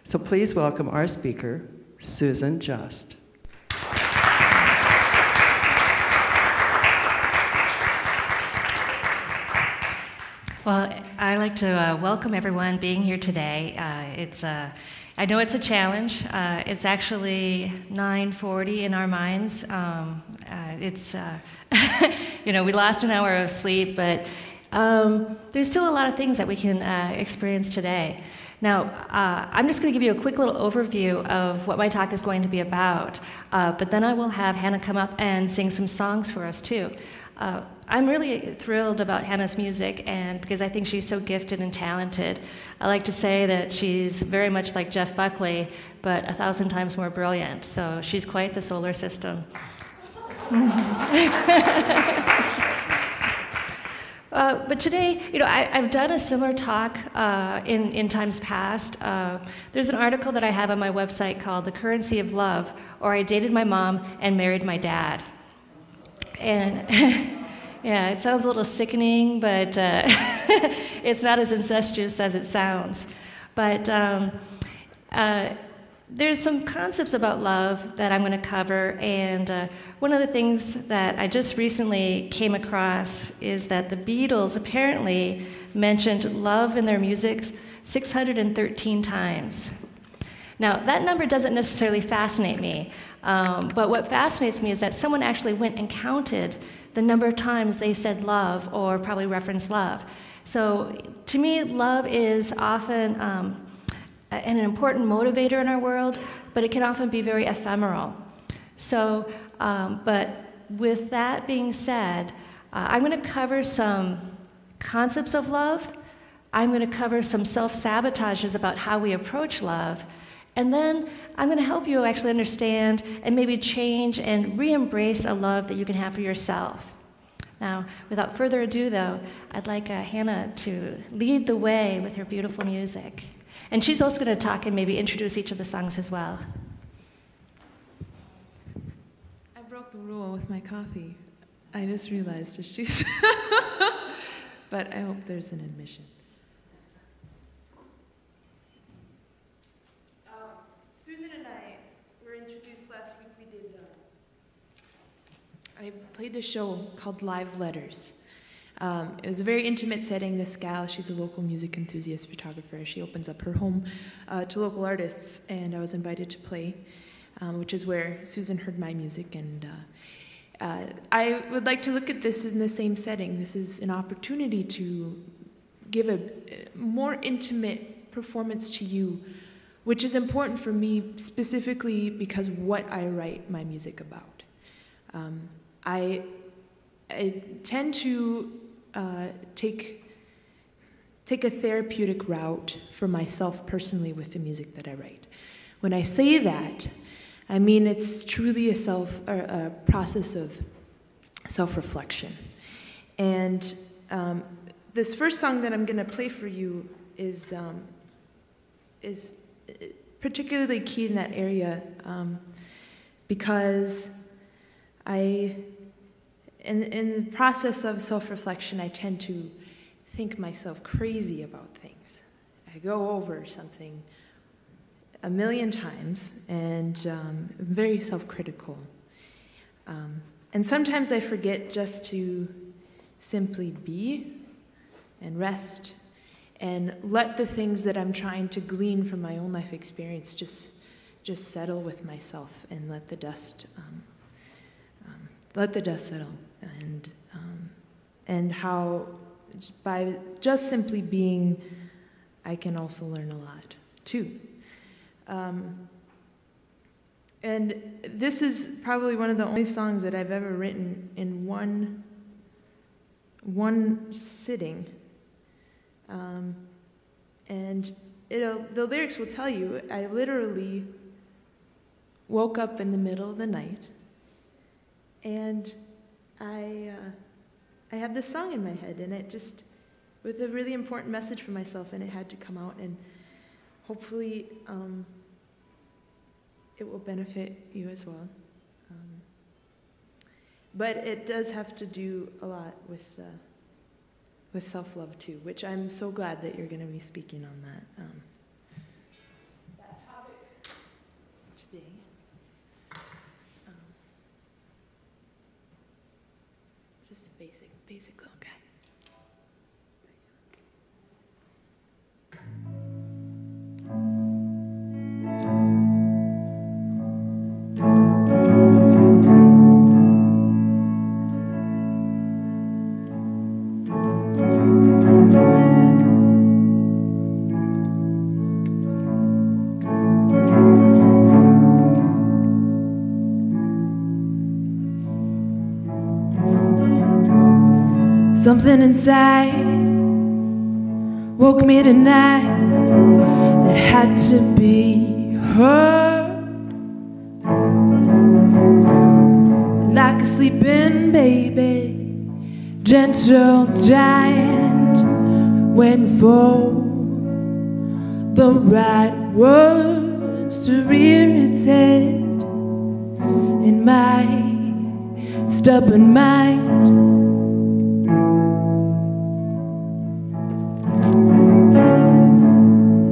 So please welcome our speaker, Susan Just. Well, I'd like to welcome everyone being here today. I know it's a challenge. It's actually 9:40 in our minds. We lost an hour of sleep, but there's still a lot of things that we can experience today. Now, I'm just going to give you a quick little overview of what my talk is going to be about, but then I will have Hannah come up and sing some songs for us too. I'm really thrilled about Hannah's music, and because I think she's so gifted and talented. I like to say that she's very much like Jeff Buckley, but 1,000 times more brilliant. So she's quite the solar system. But today, I've done a similar talk in times past. There's an article that I have on my website called "The Currency of Love," or "I Dated My Mom and Married My Dad." And yeah, it sounds a little sickening, but it's not as incestuous as it sounds. But there's some concepts about love that I'm going to cover, and one of the things that I just recently came across is that the Beatles apparently mentioned love in their music 613 times. Now, that number doesn't necessarily fascinate me, but what fascinates me is that someone actually went and counted the number of times they said love or probably referenced love. So to me, love is often an important motivator in our world, but it can often be very ephemeral. So, but with that being said, I'm going to cover some concepts of love. I'm going to cover some self-sabotages about how we approach love. And then I'm going to help you actually understand and maybe change and re-embrace a love that you can have for yourself. Now, without further ado, though, I'd like Hannah to lead the way with her beautiful music. And she's also going to talk and maybe introduce each of the songs as well. I broke the rule with my coffee. I just realized it's juice. But I hope there's an admission. Susan and I were introduced last week. I played this show called Live Letters. It was a very intimate setting. This gal, she's a local music enthusiast photographer. She opens up her home to local artists, and I was invited to play, which is where Susan heard my music. And I would like to look at this in the same setting. This is an opportunity to give a more intimate performance to you, which is important for me specifically because what I write my music about. I tend to take a therapeutic route for myself personally with the music that I write. When I say that, I mean it's truly a process of self-reflection. And this first song that I'm going to play for you is particularly key in that area because in the process of self-reflection, I tend to think myself crazy about things. I go over something a million times, and I'm very self-critical. And sometimes I forget just to simply be and rest and let the things that I'm trying to glean from my own life experience just settle with myself and let the dust settle. And how by just simply being, I can also learn a lot too. And this is probably one of the only songs that I've ever written in one sitting. And the lyrics will tell you, I literally woke up in the middle of the night, and I had this song in my head, and it just, with a really important message for myself, and it had to come out, and hopefully it will benefit you as well. But it does have to do a lot with self-love too, which I'm so glad that you're going to be speaking on that. Just a basic little guy. Something inside woke me tonight that had to be heard. Like a sleeping baby, gentle giant, waiting for the right words to rear its head in my stubborn mind.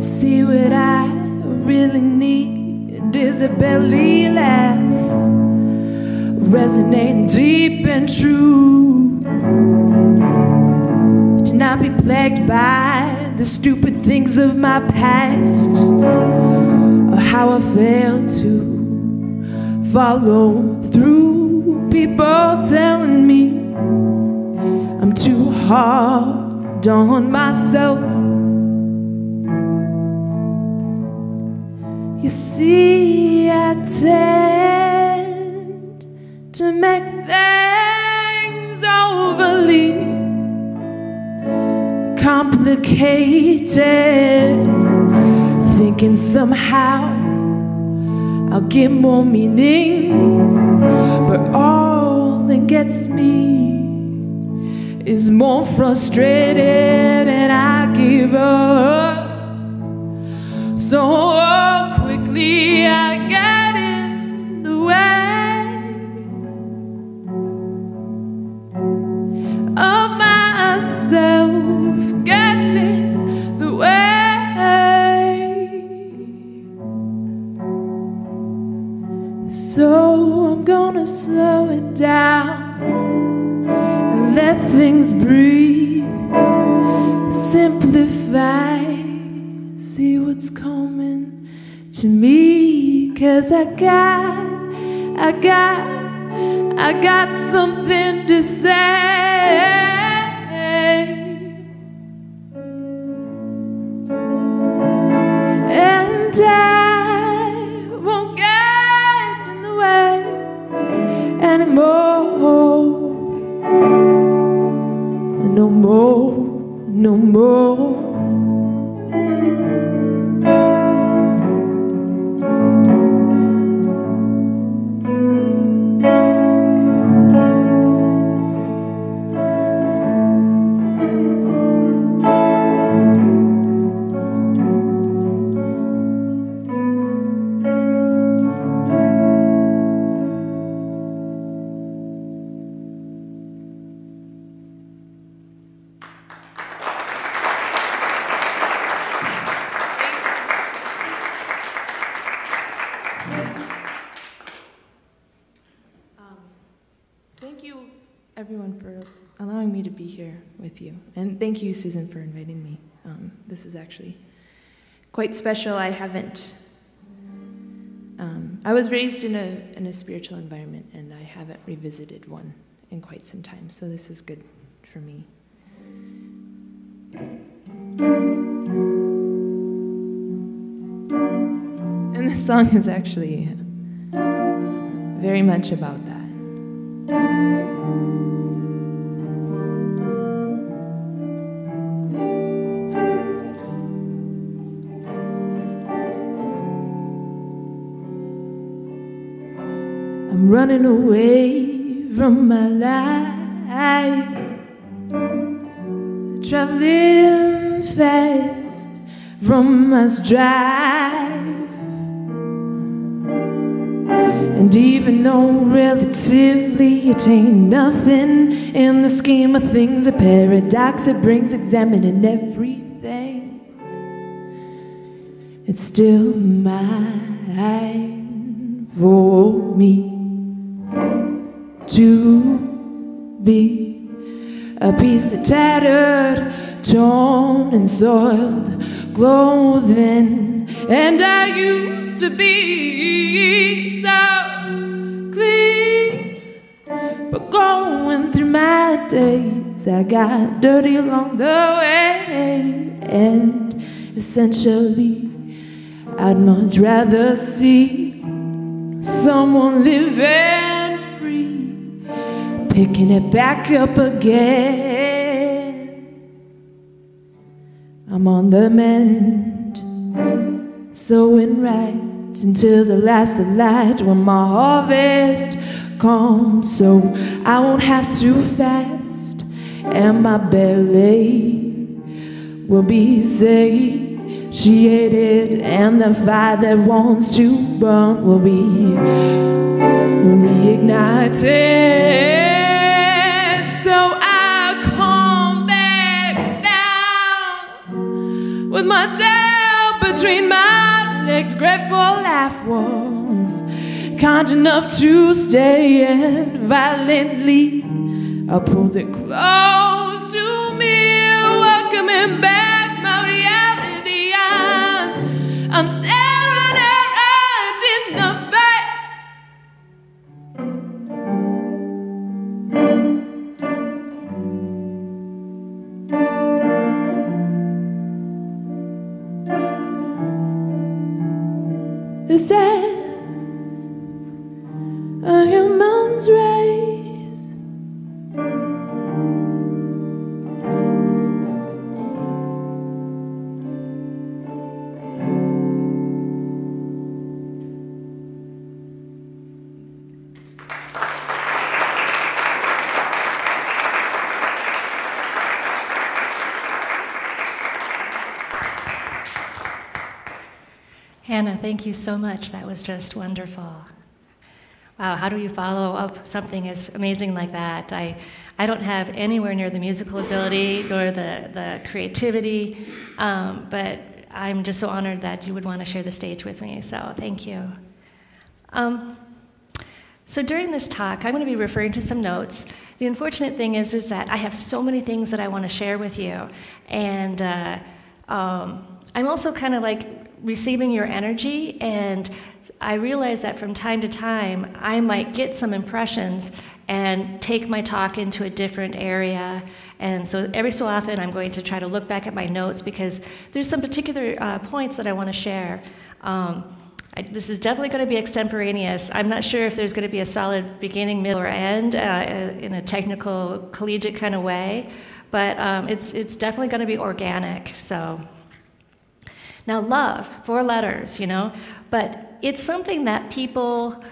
See, what I really need is a belly laugh, resonating deep and true, to not be plagued by the stupid things of my past, or how I failed to follow through. People telling me I'm too hard on myself. You see, I tend to make things overly complicated, thinking somehow I'll get more meaning, but all that gets me is more frustrated, and I give up. So quickly I get in the way of myself, get in the way. So I'm gonna slow it down and let things breathe, simplify, see what's coming to me, 'cause I got something to say, and I won't get in the way anymore, no more, no more. Thank you, everyone, for allowing me to be here with you. And thank you, Susan, for inviting me. This is actually quite special. I was raised in a spiritual environment, and I haven't revisited one in quite some time, so this is good for me. And this song is actually very much about that. I'm running away from my life, traveling fast from my strife. And even though relatively it ain't nothing in the scheme of things, a paradox it brings, examining everything, it's still mine for me to be a piece of tattered, torn and soiled clothing. And I used to be so clean, but going through my days, I got dirty along the way. And essentially, I'd much rather see someone living free, picking it back up again. I'm on the mend, sowing right until the last of light, when my harvest comes, so I won't have to fast, and my belly will be satiated, and the fire that wants to burn will be reignited. So I come back down with my tail between my legs, grateful life was kind enough to stay, and violently I pulled it close to me, welcoming back my reality. I'm staring it right in the face. This is a human's race. Hannah, thank you so much. That was just wonderful. Wow, how do you follow up something as amazing like that? I don't have anywhere near the musical ability nor the creativity, but I'm just so honored that you would want to share the stage with me, so thank you. So during this talk, I'm going to be referring to some notes. The unfortunate thing is that I have so many things that I want to share with you, and I'm also kind of like receiving your energy, and I realize that from time to time, I might get some impressions and take my talk into a different area. And so every so often, I'm going to try to look back at my notes, because there's some particular points that I want to share. This is definitely going to be extemporaneous. I'm not sure if there's going to be a solid beginning, middle, or end in a technical, collegiate kind of way, but it's definitely going to be organic. So. Now, love, 4 letters, you know, but it's something that people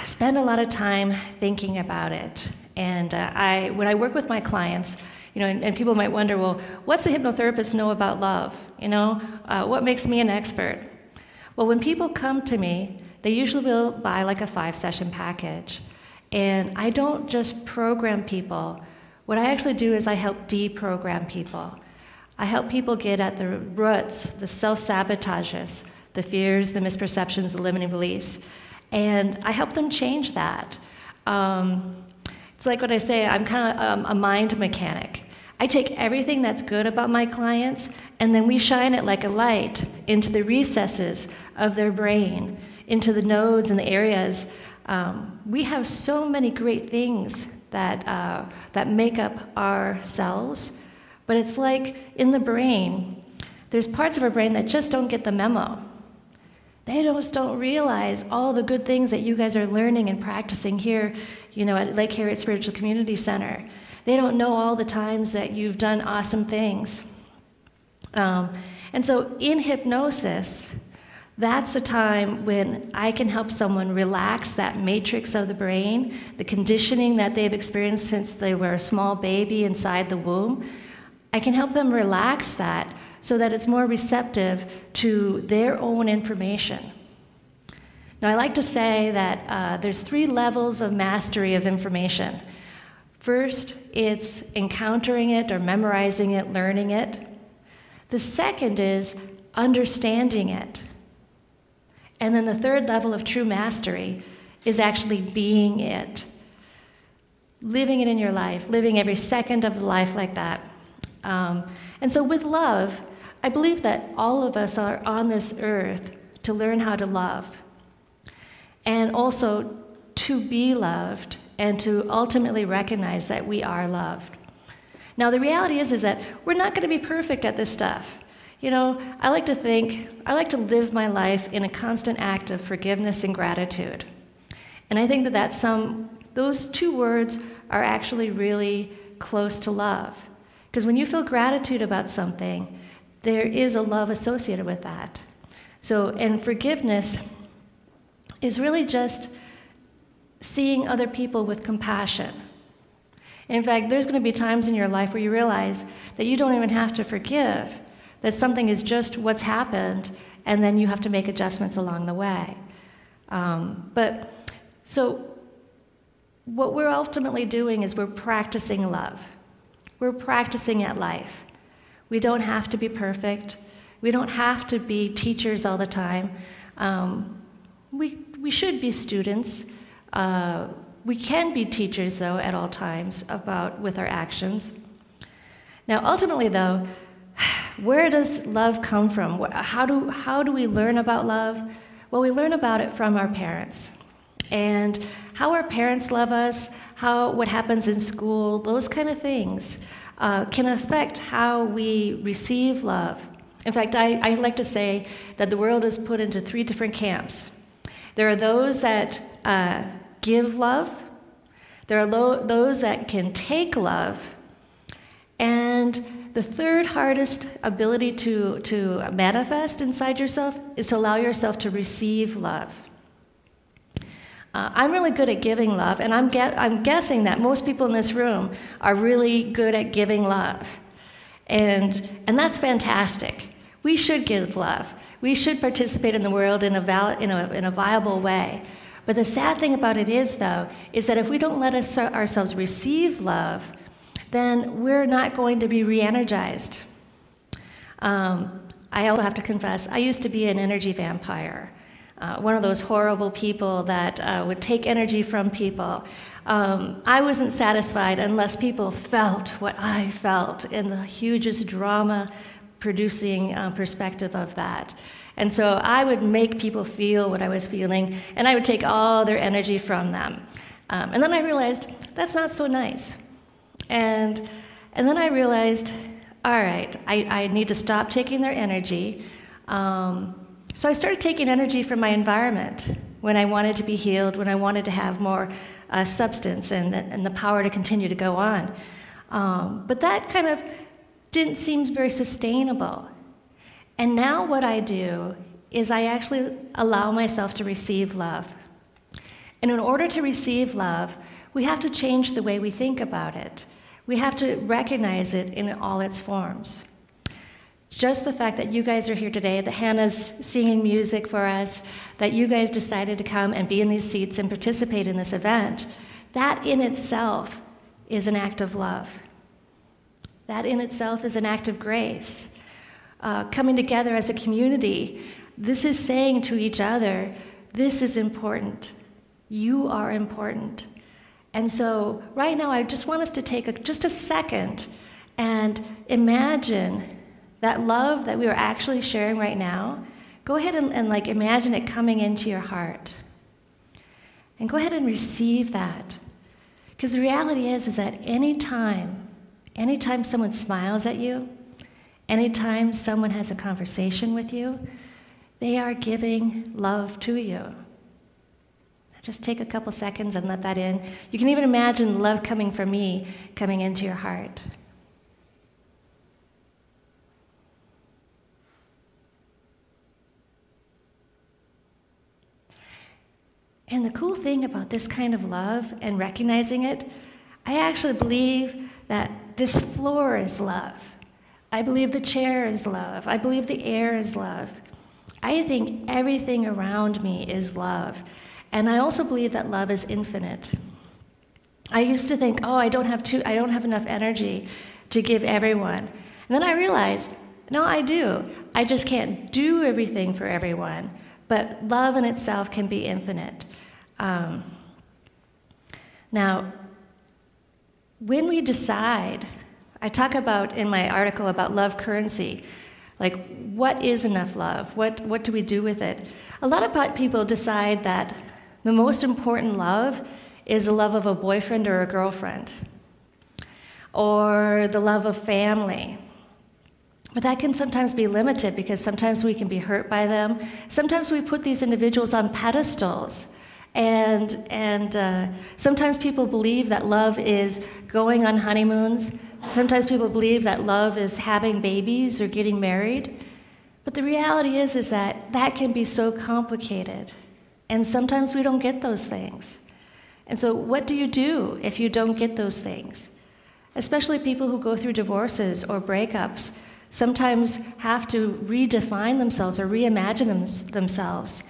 spend a lot of time thinking about it. And when I work with my clients, you know, and people might wonder, well, what's a hypnotherapist know about love? You know, what makes me an expert? Well, when people come to me, they usually will buy like a 5-session package. And I don't just program people. What I actually do is I help deprogram people. I help people get at the roots, the self-sabotages, the fears, the misperceptions, the limiting beliefs, and I help them change that. It's like what I say, I'm kind of a mind mechanic. I take everything that's good about my clients, and then we shine it like a light into the recesses of their brain, into the nodes and the areas. We have so many great things that make up ourselves. But it's like in the brain, there's parts of our brain that just don't get the memo. They just don't realize all the good things that you guys are learning and practicing here, you know, at Lake Harriet Spiritual Community Center. They don't know all the times that you've done awesome things. And so in hypnosis, that's a time when I can help someone relax that matrix of the brain, the conditioning that they've experienced since they were a small baby inside the womb. I can help them relax that so that it's more receptive to their own information. Now, I like to say that there's 3 levels of mastery of information. First, it's encountering it or memorizing it, learning it. The second is understanding it. And then the 3rd level of true mastery is actually being it. living it in your life, living every second of the life like that. And so with love, I believe that all of us are on this earth to learn how to love, and also to be loved, and to ultimately recognize that we are loved. Now, the reality is that we're not going to be perfect at this stuff. You know, I like to live my life in a constant act of forgiveness and gratitude. And I think that those two words are actually really close to love. Because when you feel gratitude about something, there is a love associated with that. So, and forgiveness is really just seeing other people with compassion. In fact, there's going to be times in your life where you realize that you don't even have to forgive, that something is just what's happened, and then you have to make adjustments along the way. So what we're ultimately doing is we're practicing love. We're practicing at life. We don't have to be perfect. We don't have to be teachers all the time. We should be students. We can be teachers, though, at all times with our actions. Now, ultimately, though, where does love come from? How do we learn about love? Well, we learn about it from our parents. And how our parents love us, what happens in school, those kind of things can affect how we receive love. In fact, I like to say that the world is put into 3 different camps. There are those that give love, there are those that can take love, and the third hardest ability to manifest inside yourself is to allow yourself to receive love. I'm really good at giving love, and I'm guessing that most people in this room are really good at giving love. And that's fantastic. We should give love. We should participate in the world in a viable way. But the sad thing about it is, though, is that if we don't let ourselves receive love, then we're not going to be re-energized. I also have to confess, I used to be an energy vampire. One of those horrible people that would take energy from people. I wasn't satisfied unless people felt what I felt in the hugest drama-producing perspective of that. And so I would make people feel what I was feeling, and I would take all their energy from them. And then I realized, that's not so nice. And then I realized, all right, I need to stop taking their energy. So I started taking energy from my environment when I wanted to be healed, when I wanted to have more substance and the power to continue to go on. But that kind of didn't seem very sustainable. And now what I do is I actually allow myself to receive love. And in order to receive love, we have to change the way we think about it. We have to recognize it in all its forms. Just the fact that you guys are here today, that Hannah's singing music for us, that you guys decided to come and be in these seats and participate in this event, that in itself is an act of love. That in itself is an act of grace. Coming together as a community, this is saying to each other, this is important. You are important. And so right now, I just want us to take just a second and imagine that love that we are actually sharing right now. Go ahead and like imagine it coming into your heart. And go ahead and receive that. Because the reality is that anytime someone smiles at you, anytime someone has a conversation with you, they are giving love to you. Just take a couple seconds and let that in. You can even imagine love coming from me, coming into your heart. And the cool thing about this kind of love and recognizing it, I actually believe that this floor is love. I believe the chair is love. I believe the air is love. I think everything around me is love. And I also believe that love is infinite. I used to think, I don't have enough energy to give everyone. And then I realized, no, I do. I just can't do everything for everyone. But love in itself can be infinite. Now, when we decide, I talk about in my article about love currency, like what is enough love? What do we do with it? A lot of people decide that the most important love is the love of a boyfriend or a girlfriend, or the love of family. But that can sometimes be limited because sometimes we can be hurt by them. Sometimes we put these individuals on pedestals. And sometimes people believe that love is going on honeymoons. Sometimes people believe that love is having babies or getting married. But the reality is that that can be so complicated. And sometimes we don't get those things. And so what do you do if you don't get those things? Especially people who go through divorces or breakups sometimes have to redefine themselves or reimagine themselves.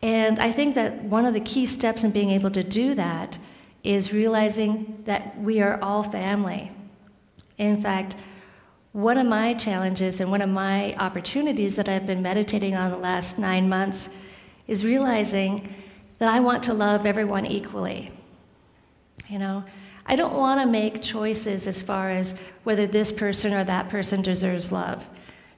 And I think that one of the key steps in being able to do that is realizing that we are all family. In fact, one of my challenges and one of my opportunities that I've been meditating on the last 9 months is realizing that I want to love everyone equally. You know, I don't want to make choices as far as whether this person or that person deserves love.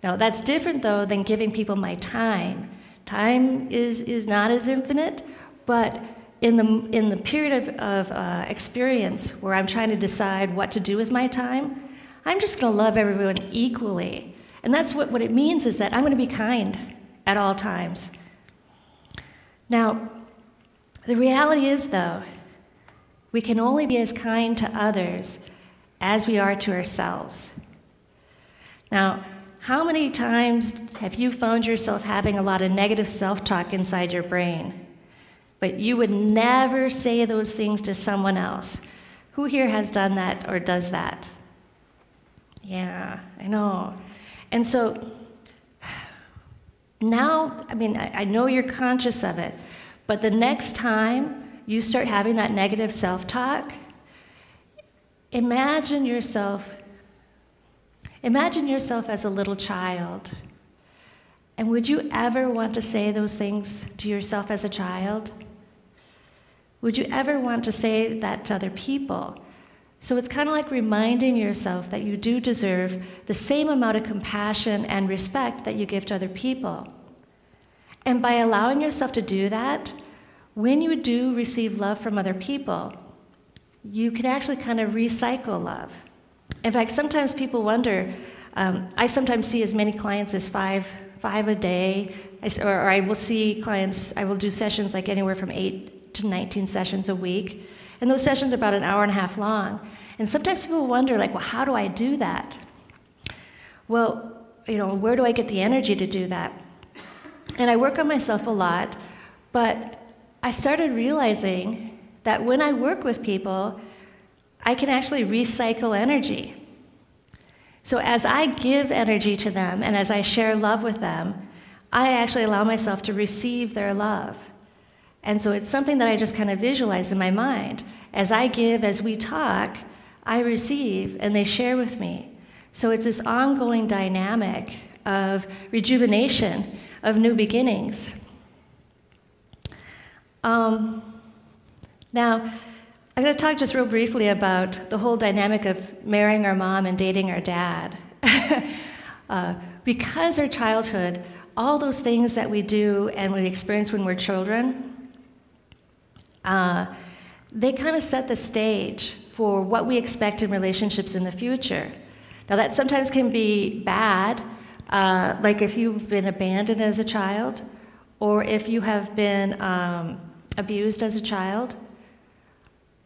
Now, that's different, though, than giving people my time. Time is not as infinite, but in the period of experience where I'm trying to decide what to do with my time, I'm just going to love everyone equally. And that's what it means is that I'm going to be kind at all times. Now, the reality is, though, we can only be as kind to others as we are to ourselves. Now, how many times have you found yourself having a lot of negative self-talk inside your brain, but you would never say those things to someone else? Who here has done that or does that? Yeah, I know. And so now, I mean, I know you're conscious of it, but the next time you start having that negative self-talk, imagine yourself as a little child. And would you ever want to say those things to yourself as a child? Would you ever want to say that to other people? So it's kind of like reminding yourself that you do deserve the same amount of compassion and respect that you give to other people. And by allowing yourself to do that, when you do receive love from other people, you can actually kind of recycle love. In fact, sometimes people wonder, I sometimes see as many clients as five a day, or I will see clients, I will do sessions like anywhere from 8 to 19 sessions a week, and those sessions are about an hour and a half long. And sometimes people wonder, like, well, how do I do that? Well, you know, where do I get the energy to do that? And I work on myself a lot, but I started realizing that when I work with people, I can actually recycle energy. So as I give energy to them and as I share love with them, I actually allow myself to receive their love. And so it's something that I just kind of visualize in my mind. As I give, as we talk, I receive and they share with me. So it's this ongoing dynamic of rejuvenation, of new beginnings. Now, I'm going to talk just real briefly about the whole dynamic of marrying our mom and dating our dad. Because our childhood, all those things that we do and we experience when we're children, they kind of set the stage for what we expect in relationships in the future. Now, that sometimes can be bad, like if you've been abandoned as a child, or if you have been abused as a child.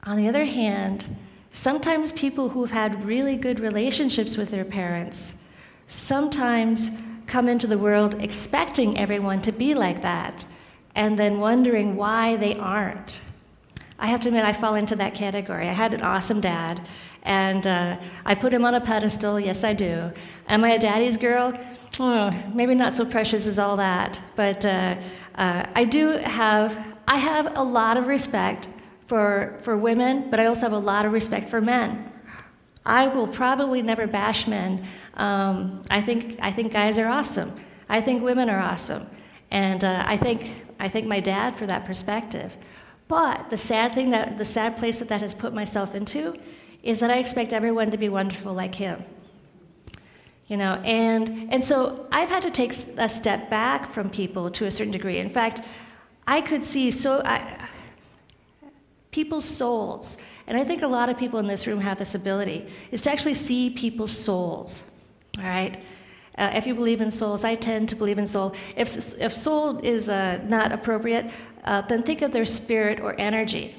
On the other hand, sometimes people who've had really good relationships with their parents sometimes come into the world expecting everyone to be like that, and then wondering why they aren't. I have to admit, I fall into that category. I had an awesome dad, and I put him on a pedestal, yes I do. Am I a daddy's girl? Maybe not so precious as all that, but I have a lot of respect for women, but I also have a lot of respect for men. I will probably never bash men. I think guys are awesome. I think women are awesome, and I thank my dad for that perspective. But the sad place that has put myself into is that I expect everyone to be wonderful like him. You know, and so I've had to take a step back from people to a certain degree. In fact, I could see people's souls, and I think a lot of people in this room have this ability, is to actually see people's souls, all right? If you believe in souls, I tend to believe in soul. If soul is not appropriate, then think of their spirit or energy.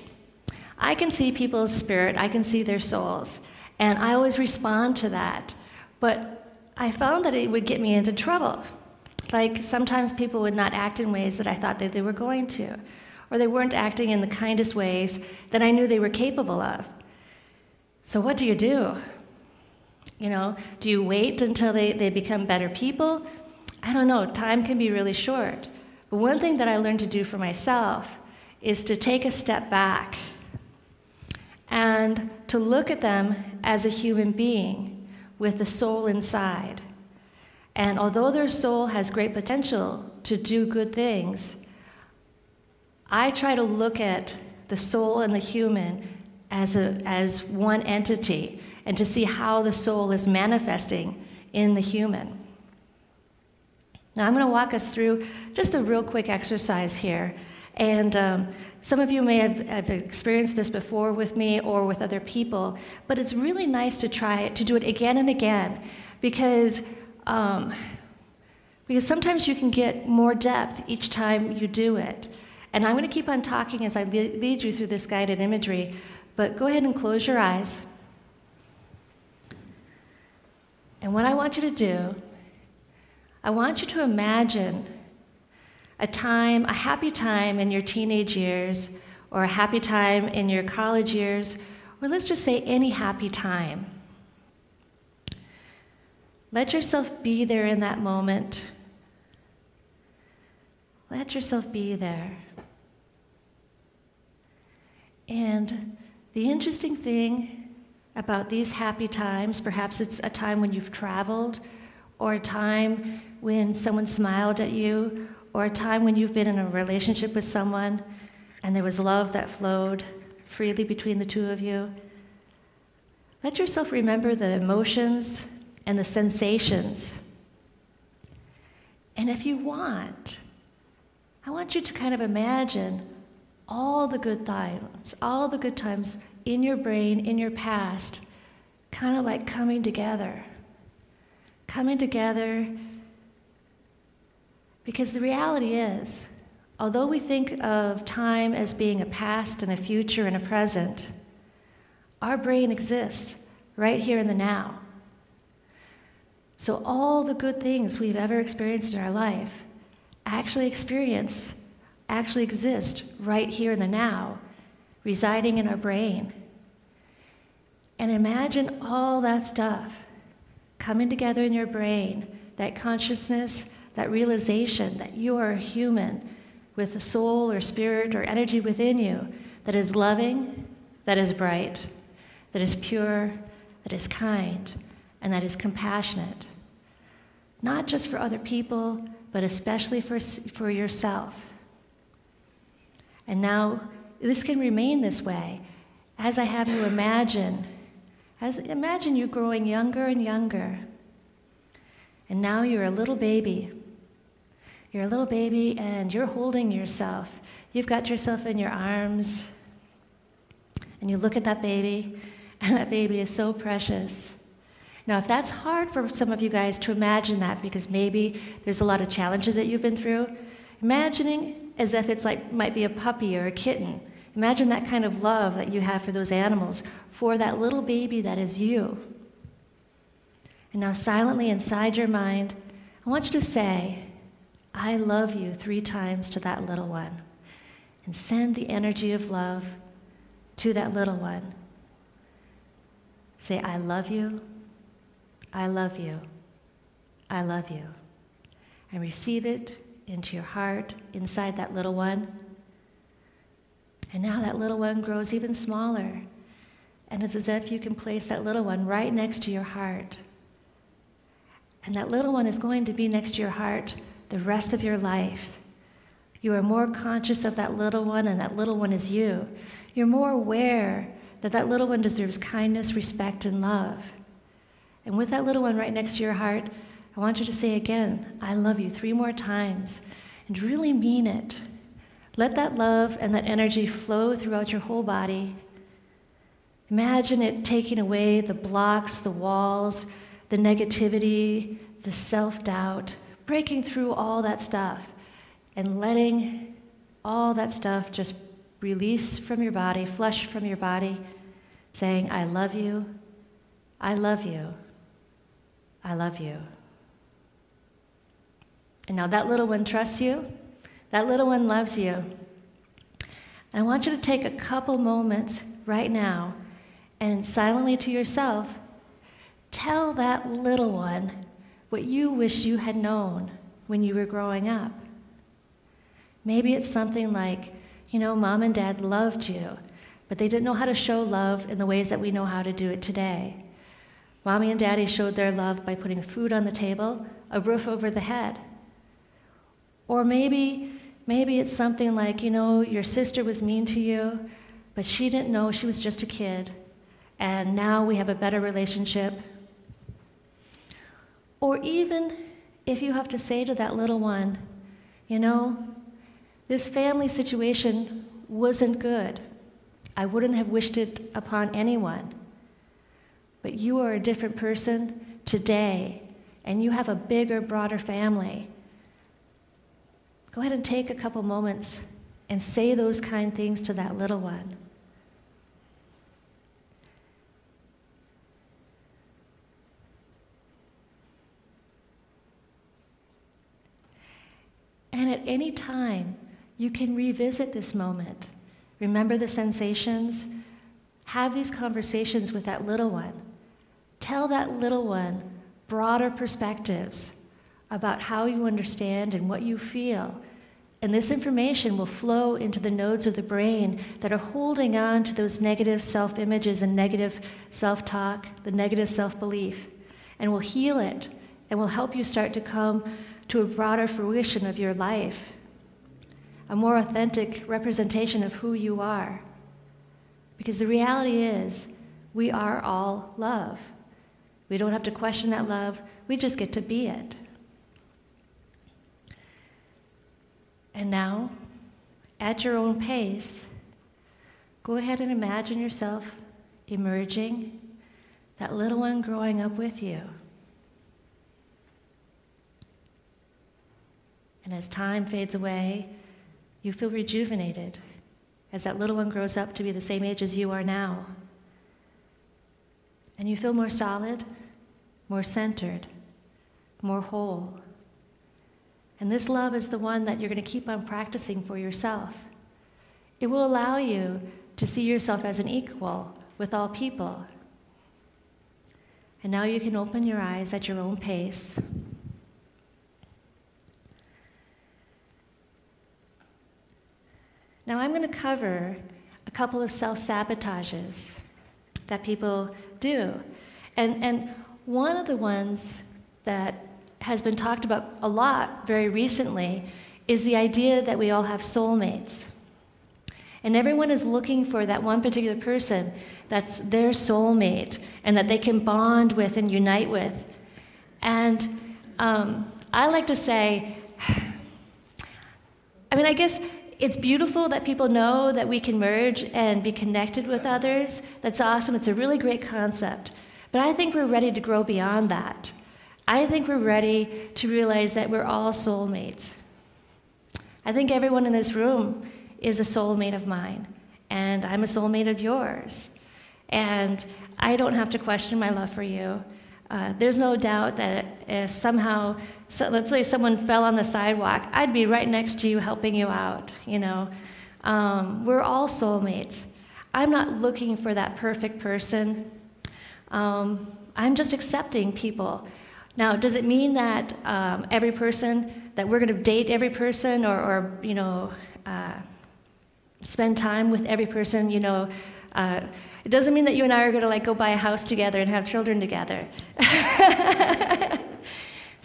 I can see people's spirit, I can see their souls, and I always respond to that. But I found that it would get me into trouble. Like sometimes people would not act in ways that I thought that they were going to, or they weren't acting in the kindest ways that I knew they were capable of. So what do? You know, do you wait until they become better people? I don't know, time can be really short. But one thing that I learned to do for myself is to take a step back and to look at them as a human being with the soul inside. And although their soul has great potential to do good things, I try to look at the soul and the human as one entity, and to see how the soul is manifesting in the human. Now I'm going to walk us through just a real quick exercise here. And some of you may have experienced this before with me or with other people, but it's really nice to try it, to do it again and again, because sometimes you can get more depth each time you do it. And I'm going to keep on talking as I lead you through this guided imagery, but go ahead and close your eyes. And what I want you to do, I want you to imagine a happy time in your teenage years, or a happy time in your college years, or let's just say any happy time. Let yourself be there in that moment. Let yourself be there. And the interesting thing about these happy times, perhaps it's a time when you've traveled, or a time when someone smiled at you, or a time when you've been in a relationship with someone and there was love that flowed freely between the two of you. Let yourself remember the emotions and the sensations. And if you want, I want you to kind of imagine all the good times in your brain, in your past, kind of like coming together. Because the reality is, although we think of time as being a past and a future and a present, our brain exists right here in the now. So all the good things we've ever experienced in our life actually exist right here in the now, residing in our brain. And imagine all that stuff coming together in your brain, that consciousness, that realization that you are a human with a soul or spirit or energy within you that is loving, that is bright, that is pure, that is kind, and that is compassionate. Not just for other people, but especially for yourself. And now, this can remain this way as I have you imagine you growing younger and younger. And now you're a little baby. You're a little baby and you're holding yourself. You've got yourself in your arms. And you look at that baby, and that baby is so precious. Now, if that's hard for some of you guys to imagine that, because maybe there's a lot of challenges that you've been through, imagining as if it's like might be a puppy or a kitten. Imagine that kind of love that you have for those animals, for that little baby that is you. And now silently inside your mind, I want you to say, I love you 3 times to that little one. And send the energy of love to that little one. Say, I love you, I love you, I love you. And receive it into your heart, inside that little one. And now that little one grows even smaller. And it's as if you can place that little one right next to your heart. And that little one is going to be next to your heart the rest of your life. You are more conscious of that little one, and that little one is you. You're more aware that that little one deserves kindness, respect, and love. And with that little one right next to your heart, I want you to say again, I love you 3 more times, and really mean it. Let that love and that energy flow throughout your whole body. Imagine it taking away the blocks, the walls, the negativity, the self-doubt, breaking through all that stuff and letting all that stuff just release from your body, flush from your body, saying, I love you, I love you, I love you. And now that little one trusts you, that little one loves you. And I want you to take a couple moments right now and silently to yourself, tell that little one what you wish you had known when you were growing up. Maybe it's something like, you know, Mom and Dad loved you, but they didn't know how to show love in the ways that we know how to do it today. Mommy and Daddy showed their love by putting food on the table, a roof over the head. Or maybe it's something like, you know, your sister was mean to you, but she didn't know, she was just a kid, and now we have a better relationship. Or even if you have to say to that little one, you know, this family situation wasn't good. I wouldn't have wished it upon anyone. But you are a different person today, and you have a bigger, broader family. Go ahead and take a couple moments and say those kind things to that little one. And at any time, you can revisit this moment. Remember the sensations. Have these conversations with that little one. Tell that little one broader perspectives about how you understand and what you feel. And this information will flow into the nodes of the brain that are holding on to those negative self-images and negative self-talk, the negative self-belief, and will heal it and will help you start to come to a broader fruition of your life, a more authentic representation of who you are. Because the reality is, we are all love. We don't have to question that love, we just get to be it. And now, at your own pace, go ahead and imagine yourself emerging, that little one growing up with you. And as time fades away, you feel rejuvenated as that little one grows up to be the same age as you are now. And you feel more solid, more centered, more whole. And this love is the one that you're going to keep on practicing for yourself. It will allow you to see yourself as an equal with all people. And now you can open your eyes at your own pace. Now I'm going to cover a couple of self-sabotages that people do. And one of the ones that has been talked about a lot very recently is the idea that we all have soulmates. And everyone is looking for that one particular person that's their soulmate and that they can bond with and unite with. And I like to say, I guess it's beautiful that people know that we can merge and be connected with others. That's awesome. It's a really great concept. But I think we're ready to grow beyond that. I think we're ready to realize that we're all soulmates. I think everyone in this room is a soulmate of mine, and I'm a soulmate of yours. And I don't have to question my love for you. There's no doubt that if somehow, let's say someone fell on the sidewalk, I'd be right next to you helping you out, you know. We're all soulmates. I'm not looking for that perfect person. I'm just accepting people. Now, does it mean that every person, that we're going to date every person or you know, spend time with every person, you know? It doesn't mean that you and I are going to like go buy a house together and have children together.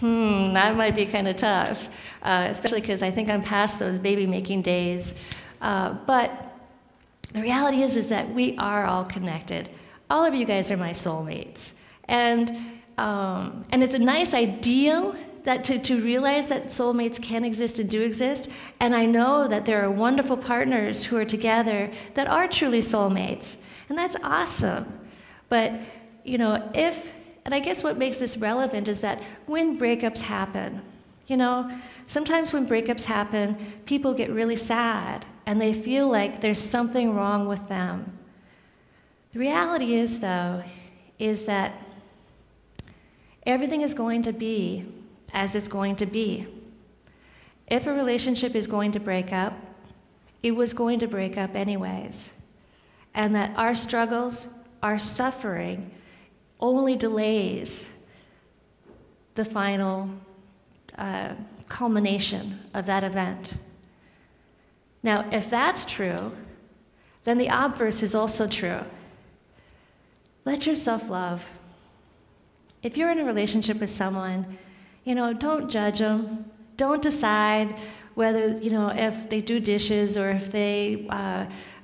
That might be kind of tough, especially because I think I'm past those baby-making days. But the reality is that we are all connected. All of you guys are my soulmates. And it's a nice ideal that to realize that soulmates can exist and do exist. And I know that there are wonderful partners who are together that are truly soulmates. And that's awesome. But, you know, and I guess what makes this relevant is that when breakups happen, you know, sometimes when breakups happen, people get really sad and they feel like there's something wrong with them. The reality is, though, is that everything is going to be as it's going to be. If a relationship is going to break up, it was going to break up anyways. And that our struggles, our suffering, only delays the final culmination of that event. Now, if that's true, then the obverse is also true. Let yourself love. If you're in a relationship with someone, you know, don't judge them. Don't decide whether, you know, if they do dishes or if they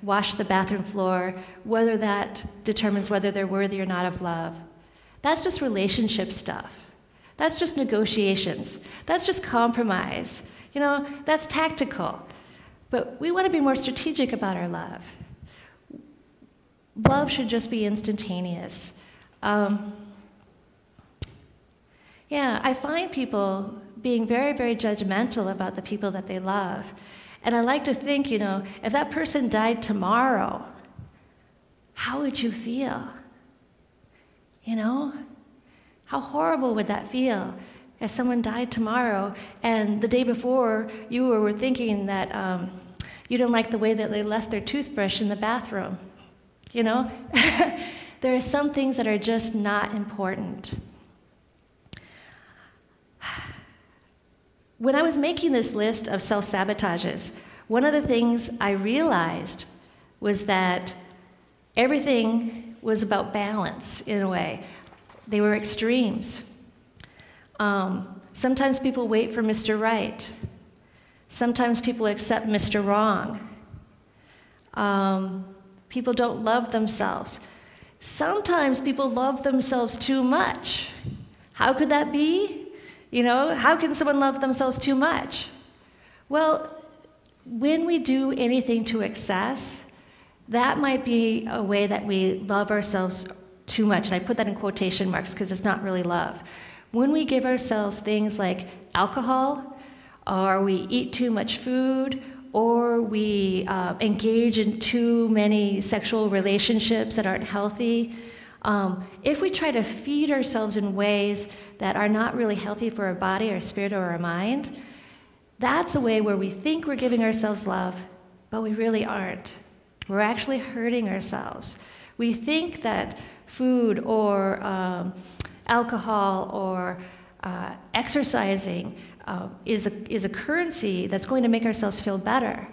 wash the bathroom floor, whether that determines whether they're worthy or not of love. That's just relationship stuff. That's just negotiations. That's just compromise. You know, that's tactical. But we want to be more strategic about our love. Love should just be instantaneous. Yeah, I find people being very, very judgmental about the people that they love. And I like to think, you know, if that person died tomorrow, how would you feel? You know? How horrible would that feel if someone died tomorrow and the day before you were thinking that you didn't like the way that they left their toothbrush in the bathroom? You know? There are some things that are just not important. When I was making this list of self-sabotages, one of the things I realized was that everything was about balance in a way. They were extremes. Sometimes people wait for Mr. Right. Sometimes people accept Mr. Wrong. People don't love themselves. Sometimes people love themselves too much. How could that be? You know, how can someone love themselves too much? Well, when we do anything to excess, that might be a way that we love ourselves too much. And I put that in quotation marks because it's not really love. When we give ourselves things like alcohol, or we eat too much food, or we engage in too many sexual relationships that aren't healthy, if we try to feed ourselves in ways that are not really healthy for our body, our spirit, or our mind, that's a way where we think we're giving ourselves love, but we really aren't. We're actually hurting ourselves. We think that food or alcohol or exercising is a currency that's going to make ourselves feel better.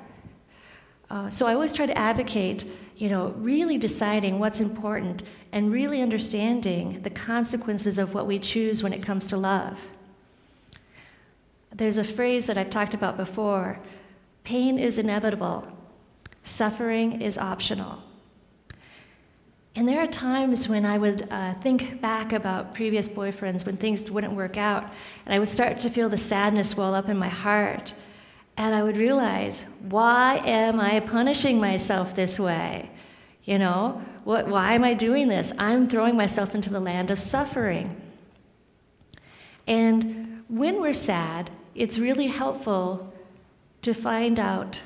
So I always try to advocate, you know, really deciding what's important and really understanding the consequences of what we choose when it comes to love. There's a phrase that I've talked about before: pain is inevitable, suffering is optional. And there are times when I would think back about previous boyfriends when things wouldn't work out, and I would start to feel the sadness well up in my heart. And I would realize, why am I punishing myself this way? You know, why am I doing this? I'm throwing myself into the land of suffering. And when we're sad, it's really helpful to find out,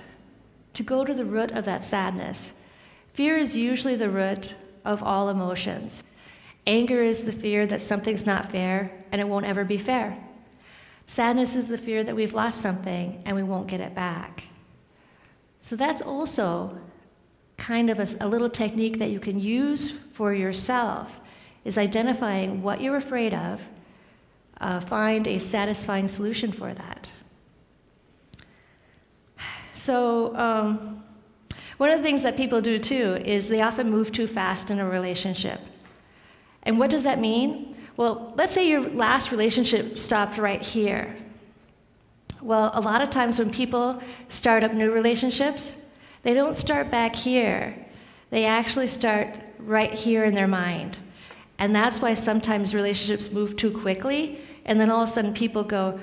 to go to the root of that sadness. Fear is usually the root of all emotions. Anger is the fear that something's not fair and it won't ever be fair. Sadness is the fear that we've lost something and we won't get it back. So that's also kind of a little technique that you can use for yourself, is identifying what you're afraid of, find a satisfying solution for that. So one of the things that people do too is they often move too fast in a relationship. And what does that mean? Well, let's say your last relationship stopped right here. Well, a lot of times when people start up new relationships, They don't start back here. They actually start right here in their mind. And that's why sometimes relationships move too quickly, and then all of a sudden people go,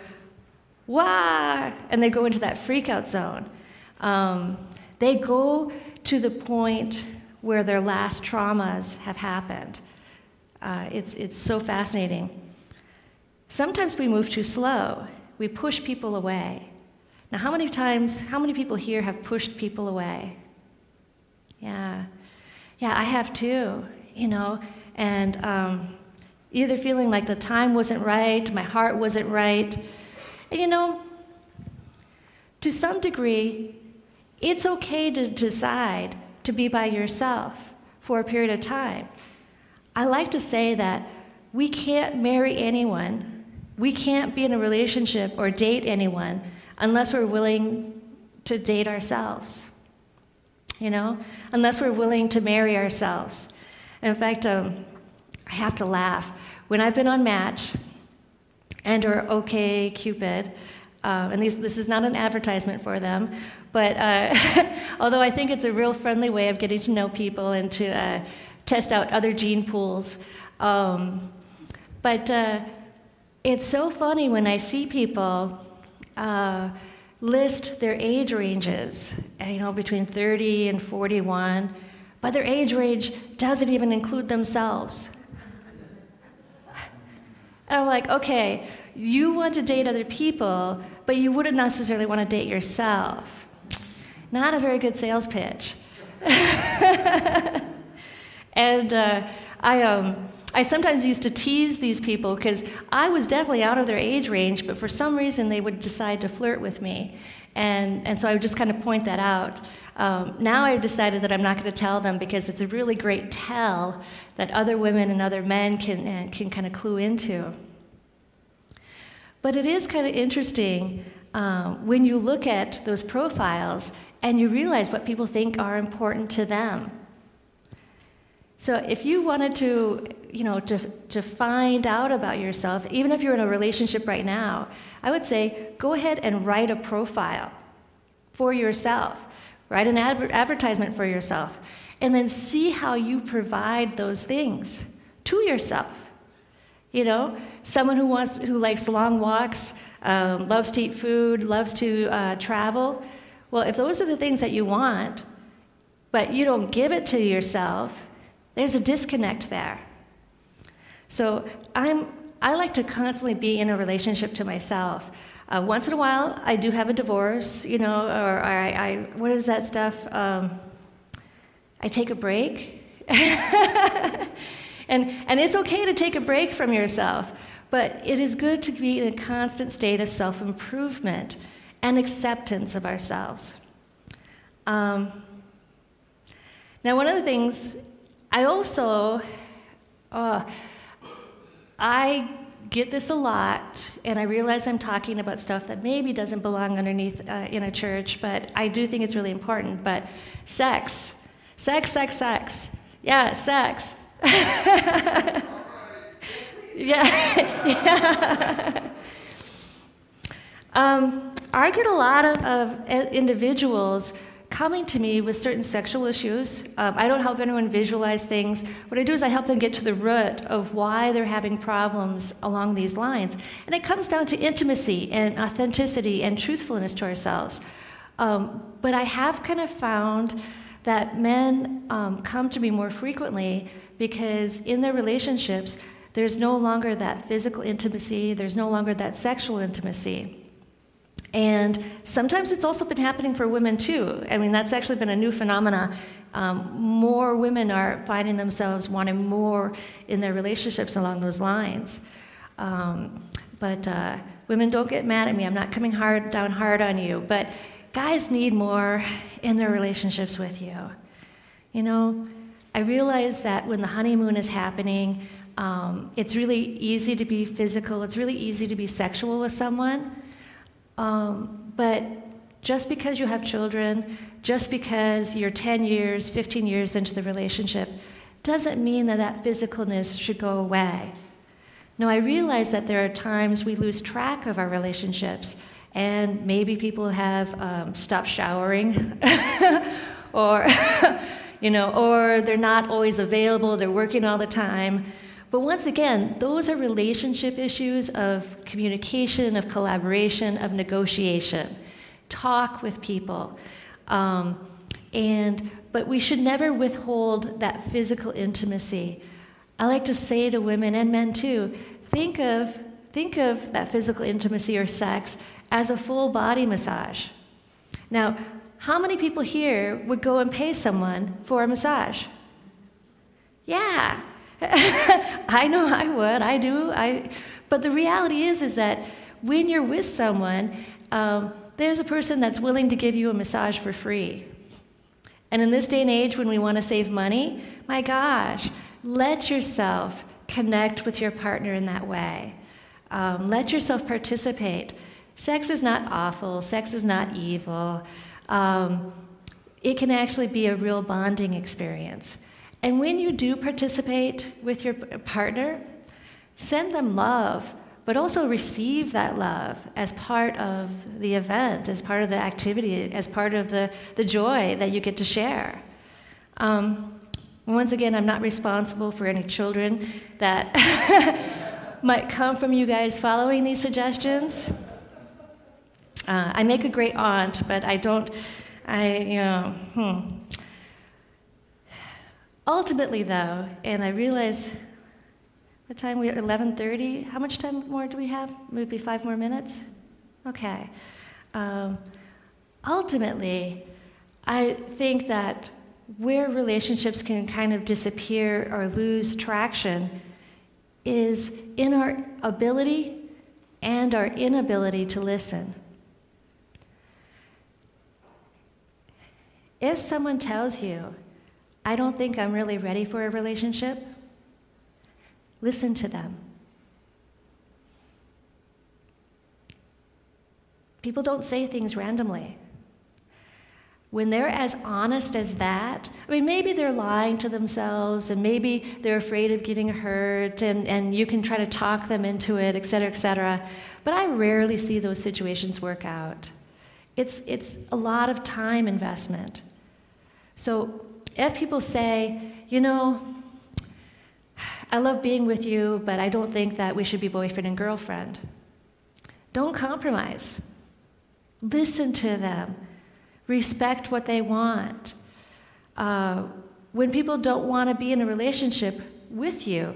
wah, and they go into that freak out zone. They go to the point where their last traumas have happened. It's so fascinating. Sometimes we move too slow. We push people away. Now, how many people here have pushed people away? Yeah, I have too, and either feeling like the time wasn't right, my heart wasn't right. And to some degree, it's okay to decide to be by yourself for a period of time. I like to say that we can't marry anyone, we can't be in a relationship or date anyone unless we're willing to date ourselves, unless we're willing to marry ourselves. In fact, I have to laugh. When I've been on Match and/or OkCupid, and this is not an advertisement for them, but although I think it's a real friendly way of getting to know people and to test out other gene pools. But it's so funny when I see people list their age ranges, between 30 and 41, but their age range doesn't even include themselves. And I'm like, okay, you want to date other people, but you wouldn't necessarily want to date yourself. Not a very good sales pitch. And I sometimes used to tease these people because I was definitely out of their age range, but for some reason they would decide to flirt with me. And so I would just kind of point that out. Now I've decided that I'm not going to tell them because it's a really great tell that other women and other men can kind of clue into. But it is kind of interesting when you look at those profiles and you realize what people think are important to them. So if you wanted to, to find out about yourself, even if you're in a relationship right now, I would say go ahead and write a profile for yourself. Write an advertisement for yourself. And then see how you provide those things to yourself. Someone who likes long walks, loves to eat food, loves to travel. Well, if those are the things that you want, but you don't give it to yourself, there's a disconnect there. So I like to constantly be in a relationship to myself. Once in a while, I do have a divorce, or I what is that stuff? I take a break. And it's okay to take a break from yourself, but it is good to be in a constant state of self-improvement and acceptance of ourselves. Now, one of the things I also, I get this a lot, and I realize I'm talking about stuff that maybe doesn't belong underneath in a church, but I do think it's really important. But sex. Yeah, sex. Yeah. I get a lot of individuals coming to me with certain sexual issues. I don't help anyone visualize things. What I do is I help them get to the root of why they're having problems along these lines. And it comes down to intimacy and authenticity and truthfulness to ourselves. But I have kind of found that men come to me more frequently because in their relationships, there's no longer that physical intimacy, there's no longer that sexual intimacy. And sometimes it's also been happening for women too. I mean, that's actually been a new phenomena. More women are finding themselves wanting more in their relationships along those lines. But women, don't get mad at me. I'm not coming down hard on you. But guys need more in their relationships with you. I realize that when the honeymoon is happening, it's really easy to be physical. It's really easy to be sexual with someone. But just because you have children, just because you're 10 years, 15 years into the relationship, doesn't mean that that physicalness should go away. Now, I realize that there are times we lose track of our relationships, and maybe people have stopped showering, or, or they're not always available, they're working all the time. But once again, those are relationship issues of communication, of collaboration, of negotiation. Talk with people. But we should never withhold that physical intimacy. I like to say to women and men too, think of that physical intimacy or sex as a full body massage. Now, how many people here would go and pay someone for a massage? Yeah. I know I would, I do. But the reality is that when you're with someone, there's a person that's willing to give you a massage for free. And in this day and age when we want to save money, my gosh, let yourself connect with your partner in that way. Let yourself participate. Sex is not awful. Sex is not evil. It can actually be a real bonding experience. And when you do participate with your partner, send them love, but also receive that love as part of the event, as part of the activity, as part of the joy that you get to share. Once again, I'm not responsible for any children that might come from you guys following these suggestions. I make a great aunt, but I don't, Ultimately, though, and I realize, what time we are, 11:30? How much time more do we have? Maybe 5 more minutes? Okay. Ultimately, I think that where relationships can kind of disappear or lose traction is in our ability and our inability to listen. If someone tells you, I don't think I'm really ready for a relationship, listen to them. People don't say things randomly. When they're as honest as that, I mean, maybe they're lying to themselves, and maybe they're afraid of getting hurt, and you can try to talk them into it, et cetera, but I rarely see those situations work out. It's a lot of time investment. So if people say, I love being with you, but I don't think that we should be boyfriend and girlfriend, don't compromise. Listen to them. Respect what they want. When people don't want to be in a relationship with you,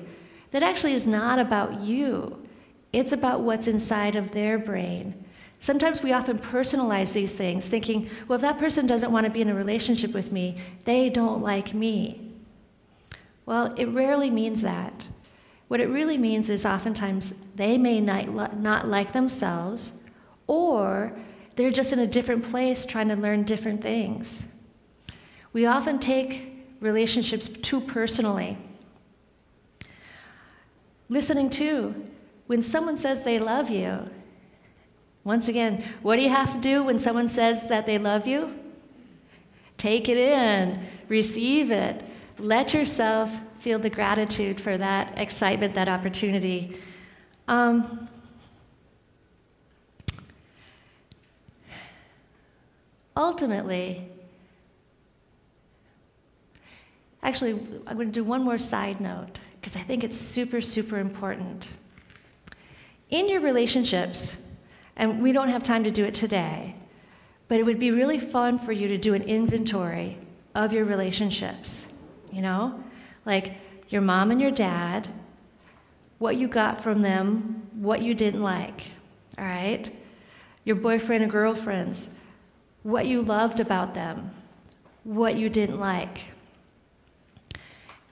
that actually is not about you. It's about what's inside of their brain. Sometimes we often personalize these things, thinking, well, if that person doesn't want to be in a relationship with me, they don't like me. Well, it rarely means that. What it really means is oftentimes they may not like themselves, or they're just in a different place trying to learn different things. We often take relationships too personally. Listening to, when someone says they love you, once again, what do you have to do when someone says that they love you? Take it in, receive it, let yourself feel the gratitude for that excitement, that opportunity. Ultimately, actually, I'm going to do one more side note, because I think it's super, super important. In your relationships, and we don't have time to do it today, but it would be really fun for you to do an inventory of your relationships, like your mom and your dad, what you got from them, what you didn't like, all right? Your boyfriend and girlfriends, what you loved about them, what you didn't like.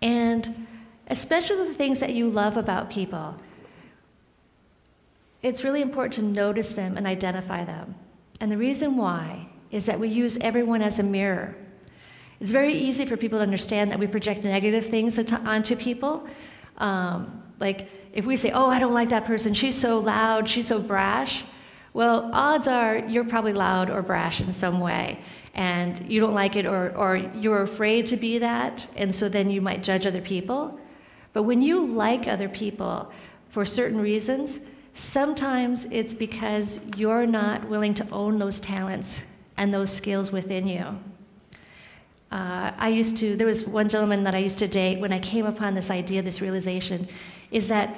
And especially the things that you love about people, it's really important to notice them and identify them. And the reason why is that we use everyone as a mirror. It's very easy for people to understand that we project negative things onto people. Like if we say, oh, I don't like that person, she's so loud, she's so brash. Well, odds are you're probably loud or brash in some way, and you don't like it, or you're afraid to be that, and so then you might judge other people. But when you like other people for certain reasons, Sometimes it's because you're not willing to own those talents and those skills within you. There was one gentleman that I used to date when I came upon this idea, this realization, is that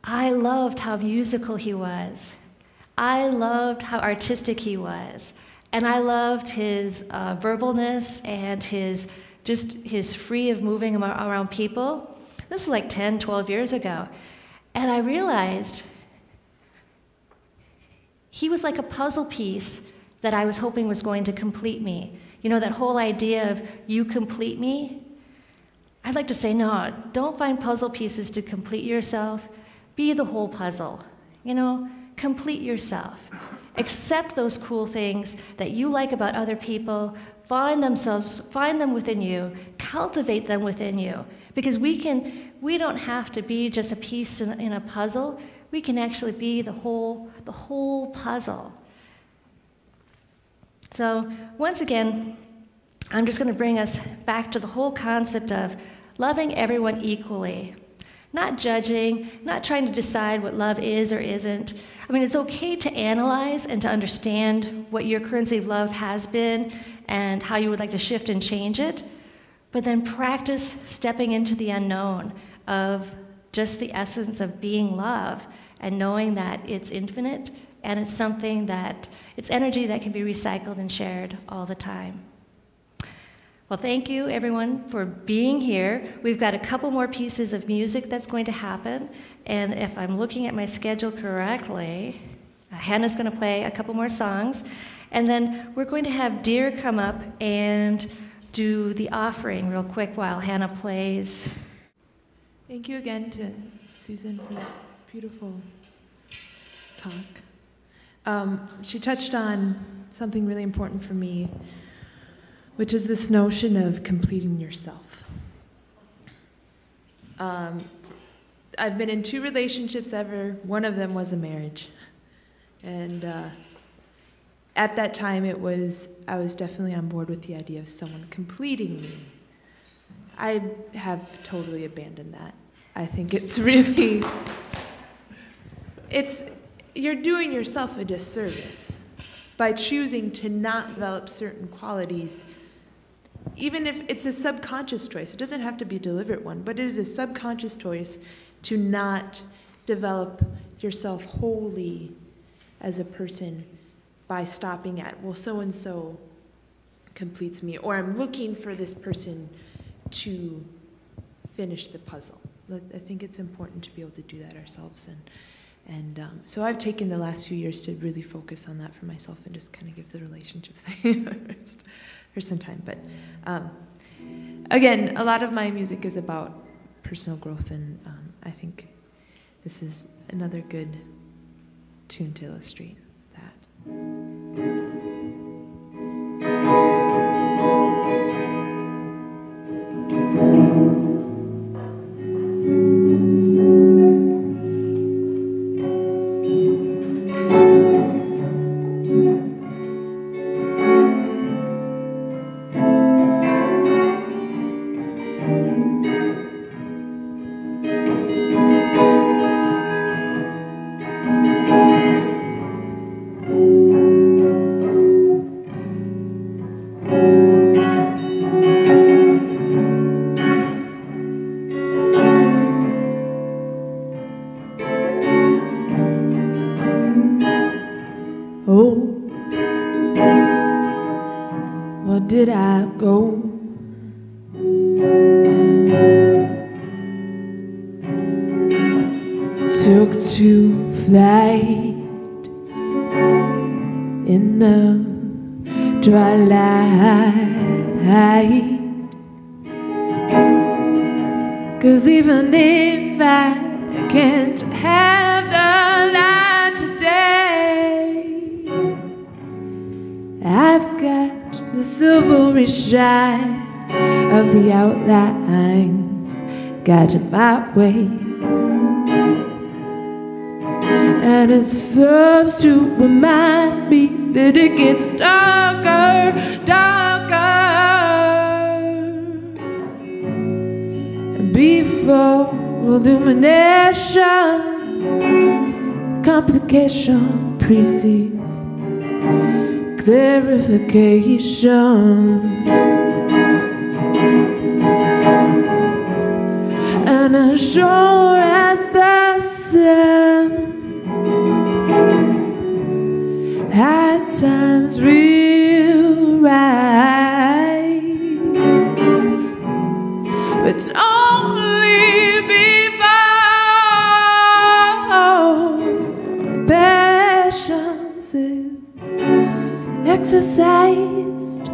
I loved how musical he was. I loved how artistic he was. And I loved his verbalness and his free of moving around people. This is like 10, 12 years ago. And I realized he was like a puzzle piece that I was hoping was going to complete me. You know, that whole idea of you complete me? I'd like to say, no, don't find puzzle pieces to complete yourself. Be the whole puzzle. You know, complete yourself. Accept those cool things that you like about other people. Find them within you. Cultivate them within you. Because we don't have to be just a piece in a puzzle. We can actually be the whole puzzle. So once again, I'm just going to bring us back to the whole concept of loving everyone equally. Not judging, not trying to decide what love is or isn't. I mean, it's okay to analyze and to understand what your currency of love has been and how you would like to shift and change it, but then practice stepping into the unknown of just the essence of being love and knowing that it's infinite and it's something that, it's energy that can be recycled and shared all the time. Well, thank you, everyone, for being here. We've got a couple more pieces of music that's going to happen, and if I'm looking at my schedule correctly, Hannah's going to play a couple more songs, and then we're going to have Deer come up and do the offering real quick while Hannah plays. Thank you again to Susan for that beautiful talk. She touched on something really important for me, which is this notion of completing yourself. I've been in 2 relationships ever. One of them was a marriage. And at that time, I was definitely on board with the idea of someone completing me. I have totally abandoned that. I think it's really, you're doing yourself a disservice by choosing to not develop certain qualities. Even if it's a subconscious choice, it doesn't have to be a deliberate one, but it is a subconscious choice to not develop yourself wholly as a person by stopping at, well, so-and-so completes me, or I'm looking for this person to finish the puzzle. I think it's important to be able to do that ourselves. And so I've taken the last few years to really focus on that for myself and just kind of give the relationship thing for some time. But again, a lot of my music is about personal growth, and I think this is another good tune to illustrate that. Did I go? Took to flight in the twilight. 'Cause even if I can't have the light today, I've got the silvery shine of the outlines guiding my way, and it serves to remind me that it gets darker, darker, and before illumination complication precedes clarification. And as sure as the sun at times will rise, but only before patience is exercised.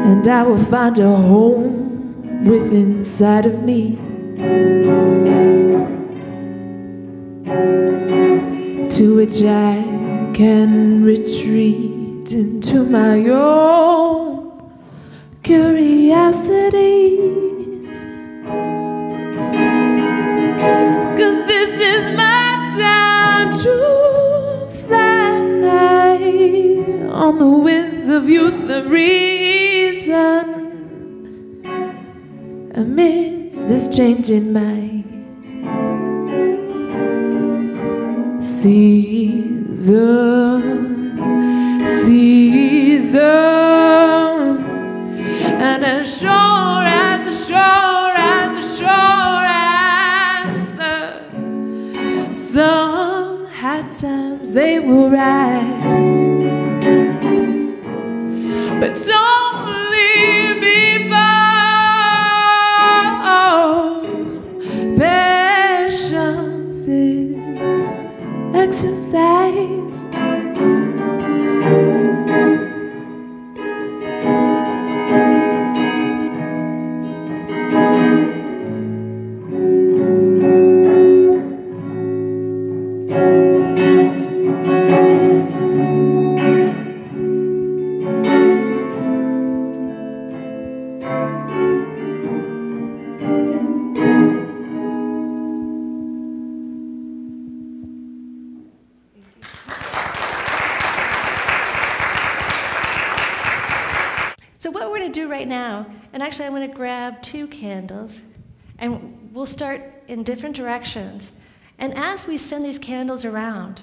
And I will find a home within inside of me, to which I can retreat into my own curiosities. 'Cause this is my time to fly on the winds of youth and reason, amidst this changing mind. Season, and as sure as the sun, high times they will rise, but only before patience is exercised. So what we're going to do right now, and actually I'm going to grab 2 candles, and we'll start in different directions. And as we send these candles around,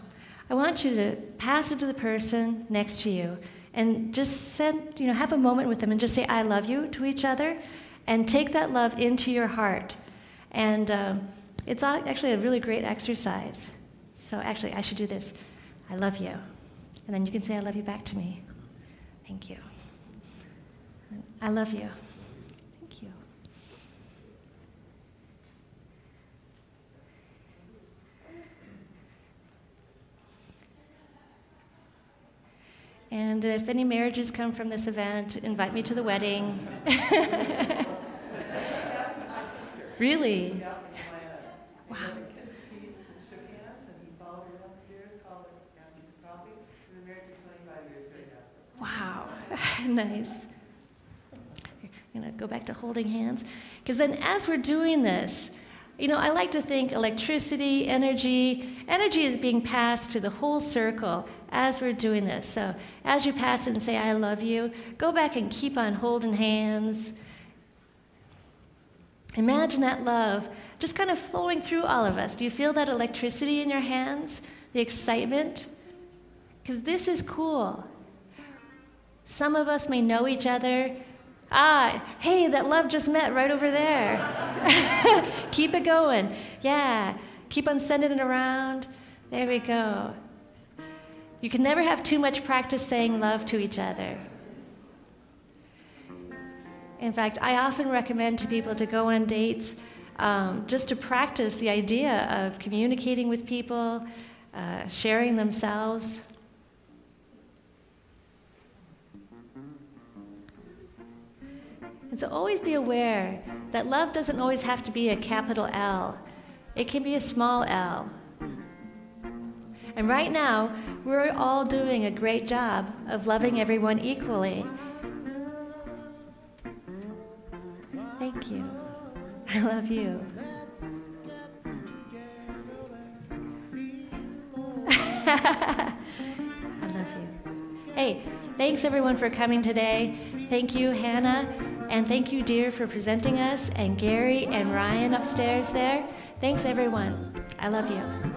I want you to pass it to the person next to you, and just have a moment with them and just say, I love you to each other, and take that love into your heart. And it's actually a really great exercise. So actually, I should do this. I love you. And then you can say, I love you back to me. Thank you. I love you. Thank you. And if any marriages come from this event, invite me to the wedding. Really? Wow. Wow. Nice. I'm going to go back to holding hands. Because then as we're doing this, I like to think electricity, energy is being passed to the whole circle as we're doing this. So as you pass it and say, I love you, go back and keep on holding hands. Imagine that love just kind of flowing through all of us. Do you feel that electricity in your hands? The excitement? Because this is cool. Some of us may know each other. Hey, that love just met right over there. Keep it going. Yeah, keep on sending it around. There we go. You can never have too much practice saying love to each other. In fact, I often recommend to people to go on dates just to practice the idea of communicating with people, sharing themselves. And so always be aware that love doesn't always have to be a capital L. It can be a small l. And right now, we're all doing a great job of loving everyone equally. Thank you. I love you. I love you. Hey, thanks everyone for coming today. Thank you, Hannah. And thank you, Dear, for presenting us, and Gary and Ryan upstairs there. Thanks, everyone. I love you.